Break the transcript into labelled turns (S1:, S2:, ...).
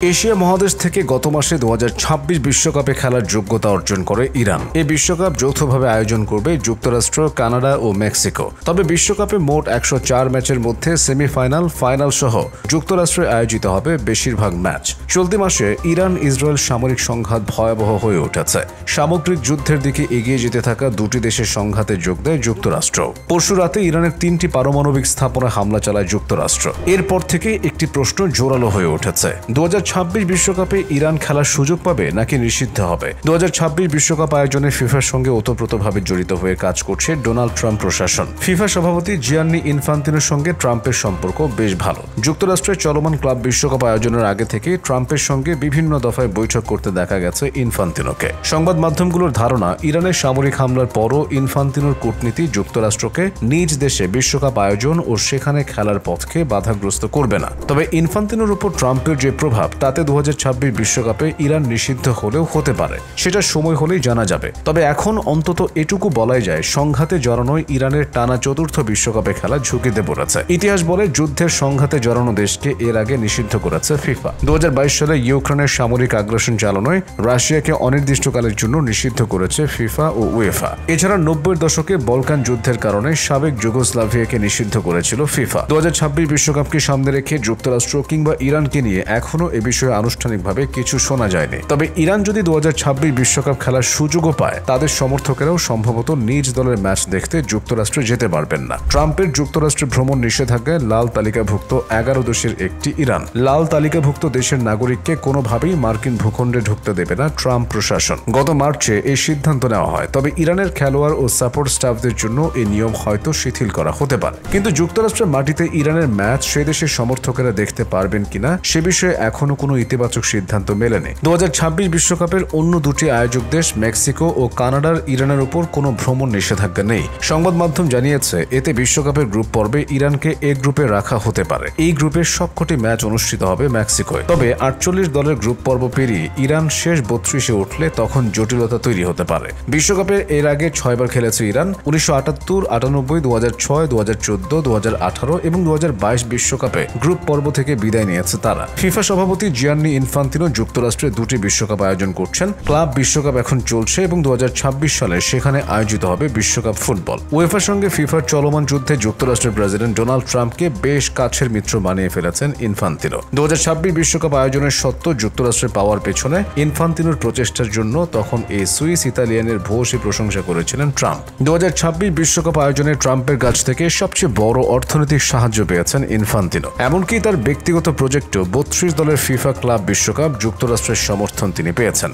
S1: Asia মহাদেশ থেকে গত মাসে 2026 বিশ্বকাপে খেলার যোগ্যতা অর্জন করে ইরান। এই বিশ্বকাপ যৌথভাবে আয়োজন করবে যুক্তরাষ্ট্র, কানাডা ও মেক্সিকো। তবে বিশ্বকাপে মোট 104 ম্যাচের মধ্যে সেমিফাইনাল, ফাইনাল সহ যুক্তরাষ্ট্রে আয়োজিত হবে বেশিরভাগ ম্যাচ। চলতি মাসে ইরান ইসরায়েল সামরিক সংঘাত ভয়াবহ হয়ে উঠেছে। সামগ্রিক যুদ্ধের দিকে এগিয়ে যেতে থাকা দুটি দেশের সংঘাতে যোগ দেয় যুক্তরাষ্ট্র। পরশু রাতে ইরানের 3টি পারমাণবিক স্থাপনায় হামলা চালায় যুক্তরাষ্ট্র। এরপর থেকে একটি প্রশ্ন জোরালো হয়ে উঠেছে, 2026 বিশ্বকাপে ইরান খেলার সুযোগ পাবে নাকি নিষিদ্ধ হবে? 2026 বিশ্বকাপ আয়োজনে ফিফার সঙ্গে ওতপ্রোতভাবে জড়িত হয়ে কাজ করছে ডোনাল্ড ট্রাম্প প্রশাসন। ফিফা সভাপতি জিয়ান্নি ইনফান্তিনোর সঙ্গে ট্রাম্পের সম্পর্ক বেশ ভালো। যুক্তরাষ্ট্রের চলমান ক্লাব বিশ্বকাপ আয়োজনের আগে থেকে ট্রাম্পের সঙ্গে বিভিন্ন দফায় বৈঠক করতে দেখা গেছে ইনফান্তিনোকে। সংবাদ মাধ্যমগুলোর ধারণা, ইরানের সামরিক হামলার পরও ইনফান্তিনোর কূটনীতি যুক্তরাষ্ট্রকে নিজ দেশে বিশ্বকাপ আয়োজন ও সেখানে খেলার পথকে বাধাগ্রস্ত করবে না। তবে ইনফান্তিনোর উপর ট্রাম্পের যে প্রভাব, তাতে 2026 বিশ্বকাপে ইরান নিষিদ্ধ হলেও হতে পারে। সেটা সময় হলেই জানা যাবে। তবে এখন অন্তত এটুকু বলাই যায়, সংঘাতে জড়ানোয় ইরানের টানা চতুর্থ বিশ্বকাপে খেলা ঝুঁকিতে পড়েছে। ইতিহাস বলে, যুদ্ধের সংঘাতে জড়ানো দেশকে এর আগে নিষিদ্ধ করেছে ফিফা। 2022 সালে ইউক্রেনের সামরিক আগ্রাসন চালানোয় রাশিয়াকে অনির্দিষ্টকালের জন্য নিষিদ্ধ করেছে ফিফা ও উয়েফা। এছাড়া 90-এর দশকে বলকান যুদ্ধের কারণে সাবেক যুগোস্লাভিয়াকে নিষিদ্ধ করেছিল ফিফা। 2026 বিশ্বকাপকে সামনে রেখে যুক্তরাষ্ট্র কিংবা ইরানকে নিয়ে এখনও এ বিষয়ে আনুষ্ঠানিকভাবে কিছু শোনা যায়নি। তবে ইরান যদি 2026 বিশ্বকাপ খেলার সুযোগও পায়, তাদের সমর্থকেরাও সম্ভবত নিজ দলের ম্যাচ দেখতে যুক্তরাষ্ট্রে যেতে পারবেন না। ট্রাম্পের যুক্তরাষ্ট্রে ভ্রমণ নিষেধাজ্ঞায় লাল তালিকাভুক্ত 11 দেশের একটি ইরান। লাল তালিকাভুক্ত দেশের নাগরিককে কোনোভাবেই মার্কিন ভূখণ্ডে ঢুকতে দেবে না ট্রাম্প প্রশাসন। গত মার্চে এই সিদ্ধান্ত নেওয়া হয়। তবে ইরানের খেলোয়াড় ও সাপোর্ট স্টাফদের জন্য এই নিয়ম হয়তো শিথিল করা হতে পারে। কিন্তু যুক্তরাষ্ট্রের মাটিতে ইরানের ম্যাচ সে দেশের সমর্থকেরা দেখতে পারবেন কিনা, সে বিষয়ে এখনো কোনো ইতিবাচক সিদ্ধান্ত মেলেনি। 2026 বিশ্বকাপের অন্য দুটি আয়োজক দেশ মেক্সিকো ও কানাডার ইরানের উপর কোনো ভ্রমণ নিষেধাজ্ঞা নেই। সংবাদ মাধ্যম জানিয়েছে, এতে বিশ্বকাপের গ্রুপ পর্বে ইরানকে এ গ্রুপে রাখা হতে পারে। এই গ্রুপের সবকটি ম্যাচ অনুষ্ঠিত হবে মেক্সিকোয়। তবে 48 দলের গ্রুপ পর্ব পেরিয়ে ইরান শেষ 32-এ উঠলে তখন জটিলতা তৈরি হতে পারে। বিশ্বকাপের এর আগে 6 বার খেলেছে ইরান। 1978, 98, 2006, 2014, 2018 এবং 2022 বিশ্বকাপে গ্রুপ পর্ব থেকে বিদায় নিয়েছে তারা। ফিফা সভাপতি জিয়ান্নি ইনফান্তিনো যুক্তরাষ্ট্রে দুটি বিশ্বকাপ আয়োজন করছেন। ক্লাব বিশ্বকাপ এখন চলছে এবং 2026 সালে সেখানে আয়োজিত হবে বিশ্বকাপ ফুটবল। উয়েফার সঙ্গে ফিফার চলমান যুদ্ধে যুক্তরাষ্ট্রের প্রেসিডেন্ট ডোনাল্ড ট্রাম্পকে বেশ কাছের মিত্র বানিয়ে ফেলেছেন ইনফান্তিনো। 2026 বিশ্বকাপ আয়োজনের সত্ত্ব যুক্তরাষ্ট্রে পাওয়ার পেছনে ইনফান্তিনোর প্রচেষ্টার জন্য তখন এই সুইস ইতালিয়ানের ভূয়সী প্রশংসা করেছিলেন ট্রাম্প। 2026 বিশ্বকাপ আয়োজনে ট্রাম্পের কাছ থেকে সবচেয়ে বড় অর্থনৈতিক সাহায্য পেয়েছেন ইনফান্তিনো। এমনকি তার ব্যক্তিগত প্রজেক্টেও 32 দলের ফিফা ক্লাব বিশ্বকাপ যুক্তরাষ্ট্রের সমর্থন তিনি পেয়েছেন।